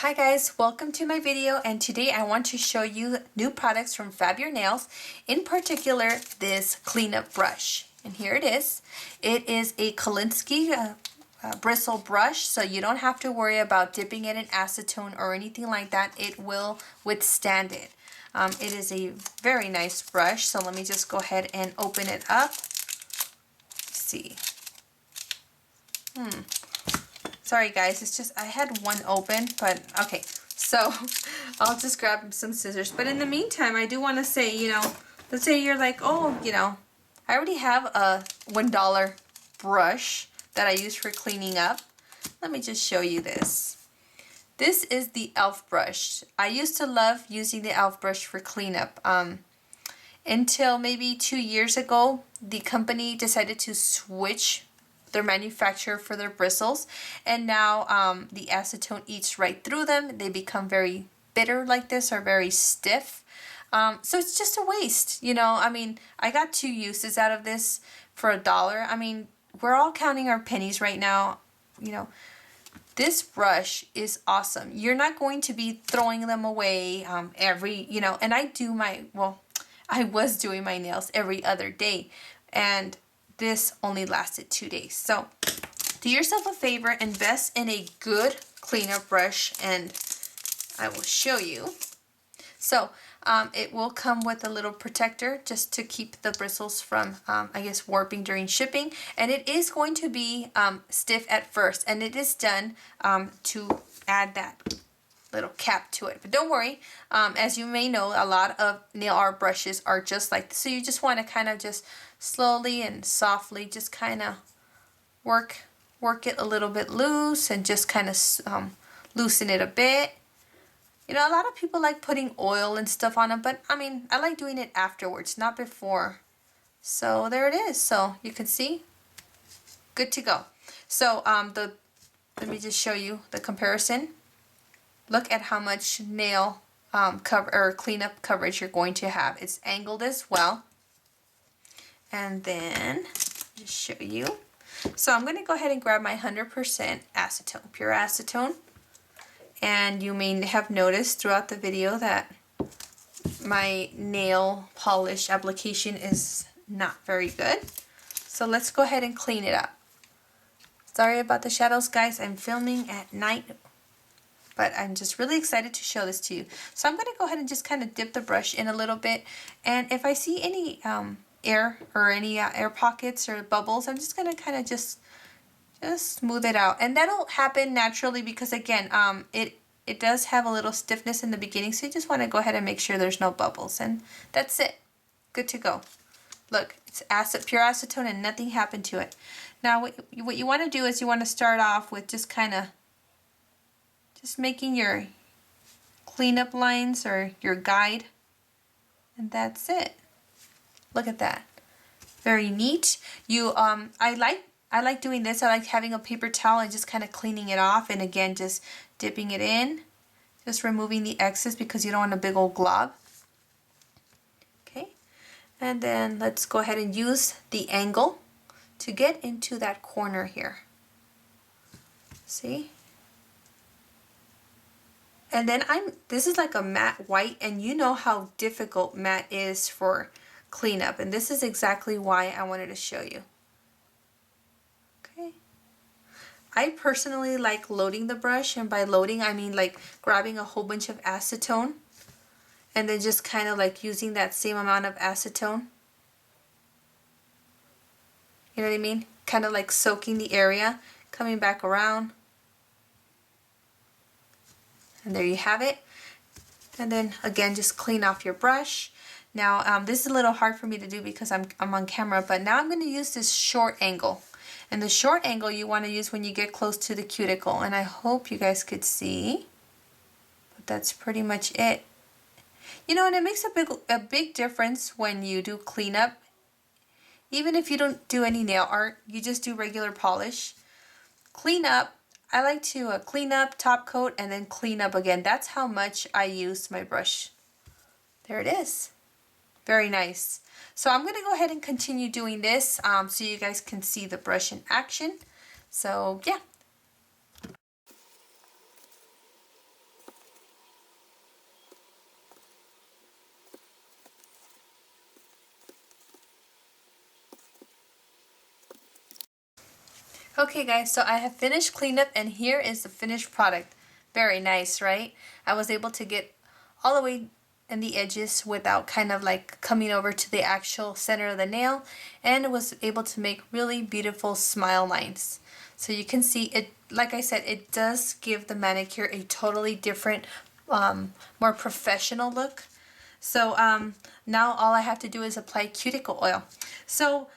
Hi guys, welcome to my video, and today I want to show you new products from Fab Ur Nails, in particular this cleanup brush. And here it is. It is a Kolinsky bristle brush, so you don't have to worry about dipping it in acetone or anything like that. It will withstand it. It is a very nice brush, so let me just go ahead and open it up. Let's see. Sorry guys, it's just I had one open, but okay. So I'll just grab some scissors. But in the meantime, I do want to say, let's say you're like, oh, I already have a $1 brush that I use for cleaning up. Let me just show you this. This is the e.l.f. brush. I used to love using the e.l.f. brush for cleanup. Until maybe 2 years ago, the company decided to switch their manufacturer for their bristles, and now the acetone eats right through them. They become very bitter like this, or very stiff. So it's just a waste, I mean, I got 2 uses out of this for $1. I mean, we're all counting our pennies right now. This brush is awesome. You're not going to be throwing them away and I was doing my nails every other day, and this only lasted 2 days. So do yourself a favor, invest in a good cleanup brush, and I will show you. So it will come with a little protector just to keep the bristles from, warping during shipping. And it is going to be stiff at first, and it is done to add that little cap to it. But don't worry, as you may know, a lot of nail art brushes are just like this. So you just want to kind of just slowly and softly just kind of work it a little bit loose, and just kind of loosen it a bit. A lot of people like putting oil and stuff on them, but I mean, I like doing it afterwards, not before. So there it is. So you can see, good to go. So let me just show you the comparison. Look at how much nail cleanup coverage you're going to have. It's angled as well. And then just show you. So I'm going to go ahead and grab my 100% acetone, pure acetone. And you may have noticed throughout the video that my nail polish application is not very good. So let's go ahead and clean it up. Sorry about the shadows, guys. I'm filming at night, but I'm just really excited to show this to you. So I'm going to go ahead and just kind of dip the brush in a little bit. And if I see any air or any air pockets or bubbles, I'm just going to kind of just smooth it out. And that'll happen naturally because, again, it does have a little stiffness in the beginning. So you just want to go ahead and make sure there's no bubbles. And that's it. Good to go. Look, it's pure acetone, and nothing happened to it. Now what you want to do is you want to start off with just kind of making your cleanup lines or your guide, and that's it. Look at that, very neat. I like doing this. I like having a paper towel and just kind of cleaning it off, and again just dipping it in, just removing the excess because you don't want a big old glob. Okay, and then let's go ahead and use the angle to get into that corner here. See? And then this is like a matte white, and you know how difficult matte is for cleanup, and this is exactly why I wanted to show you. Okay. I personally like loading the brush, and by loading I mean like grabbing a whole bunch of acetone and then just kind of like using that same amount of acetone. You know what I mean? Kind of like soaking the area, coming back around. And there you have it. And then again, just clean off your brush. Now this is a little hard for me to do because I'm on camera, but now I'm going to use this short angle. And the short angle you want to use when you get close to the cuticle. And I hope you guys could see. But that's pretty much it. And it makes a big difference when you do cleanup. Even if you don't do any nail art, you just do regular polish. Clean up. I like to clean up, top coat, and then clean up again. That's how much I use my brush. There it is. Very nice. So I'm going to go ahead and continue doing this so you guys can see the brush in action. So yeah. Okay guys, so I have finished cleanup and here is the finished product. Very nice, right? I was able to get all the way in the edges without kind of like coming over to the actual center of the nail, and was able to make really beautiful smile lines. So you can see it, like I said, it does give the manicure a totally different, more professional look. So now all I have to do is apply cuticle oil. So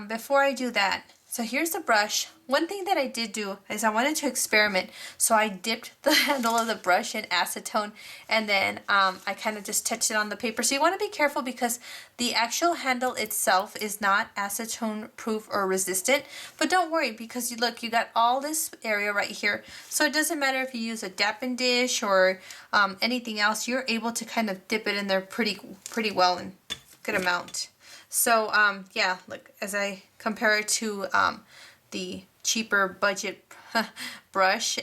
before I do that, so here's the brush. One thing that I did do is I wanted to experiment. So I dipped the handle of the brush in acetone, and then I kind of just touched it on the paper. So you want to be careful because the actual handle itself is not acetone proof or resistant. But don't worry, because you look, you got all this area right here. So it doesn't matter if you use a dappen dish or anything else. You're able to kind of dip it in there pretty well and good amount. So yeah, look, as I compare it to the cheaper budget brush,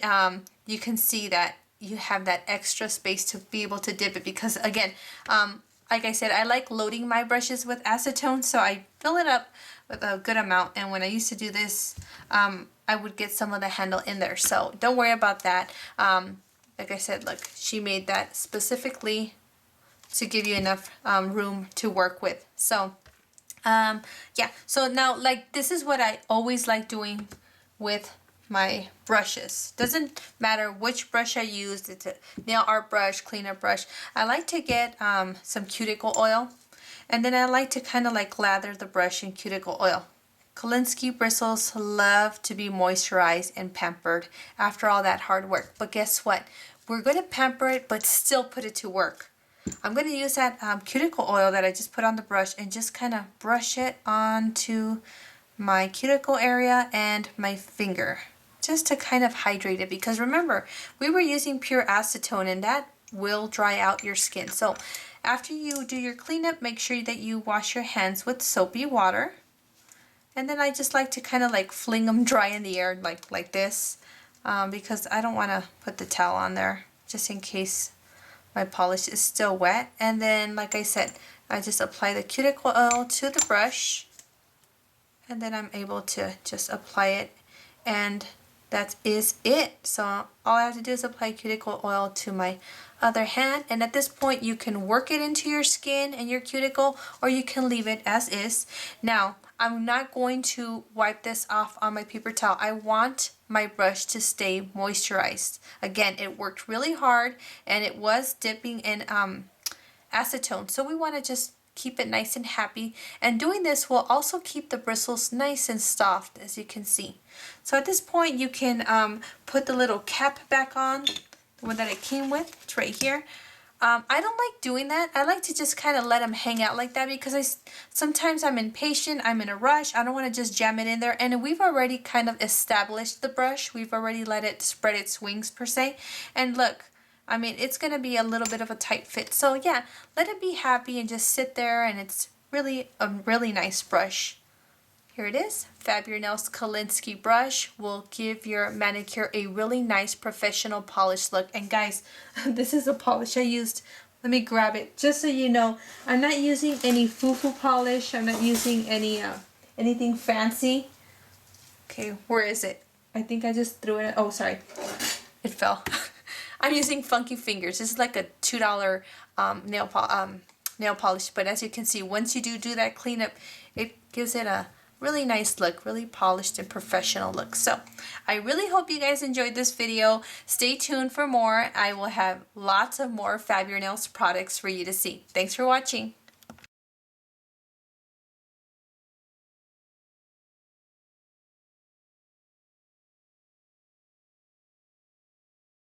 you can see that you have that extra space to be able to dip it, because again, like I said, I like loading my brushes with acetone, so I fill it up with a good amount, and when I used to do this, I would get some of the handle in there, so don't worry about that. Like I said, look, she made that specifically to give you enough room to work with. So yeah, so now like this is what I always like doing with my brushes. Doesn't matter which brush I use, it's a nail art brush, cleanup brush. I like to get some cuticle oil, and then I like to kind of like lather the brush in cuticle oil. Kolinsky bristles love to be moisturized and pampered after all that hard work. But guess what? We're going to pamper it but still put it to work. I'm going to use that cuticle oil that I just put on the brush and just kind of brush it onto my cuticle area and my finger, just to kind of hydrate it, because remember, we were using pure acetone and that will dry out your skin. So after you do your cleanup, make sure that you wash your hands with soapy water, and then I just like to kind of like fling them dry in the air like this, because I don't want to put the towel on there just in case my polish is still wet. And then, like I said, I just apply the cuticle oil to the brush, and then I'm able to just apply it, and that is it. So all I have to do is apply cuticle oil to my other hand, and at this point you can work it into your skin and your cuticle, or you can leave it as is. Now I'm not going to wipe this off on my paper towel. I want my brush to stay moisturized. Again, it worked really hard and it was dipping in acetone, so we want to just keep it nice and happy, and doing this will also keep the bristles nice and soft, as you can see. So at this point you can put the little cap back on, the one that it came with. It's right here. I don't like doing that. I like to just kind of let them hang out like that, because sometimes I'm impatient, I'm in a rush, I don't want to just jam it in there, and we've already kind of established the brush. We've already let it spread its wings per se, and look, I mean, it's going to be a little bit of a tight fit. So yeah, let it be happy and just sit there, and it's really a really nice brush. Here it is. Fab Ur Nails Kolinsky brush will give your manicure a really nice professional polished look. And guys, this is a polish I used. Let me grab it just so you know. I'm not using any foo-foo polish. I'm not using any anything fancy. Okay, where is it? I think I just threw it. Oh, sorry. It fell. I'm using Funky Fingers. This is like a $2 nail polish. But as you can see, once you do that cleanup, it gives it a really nice look, really polished and professional look. So I really hope you guys enjoyed this video. Stay tuned for more. I will have lots of more Fab Ur Nails products for you to see. Thanks for watching.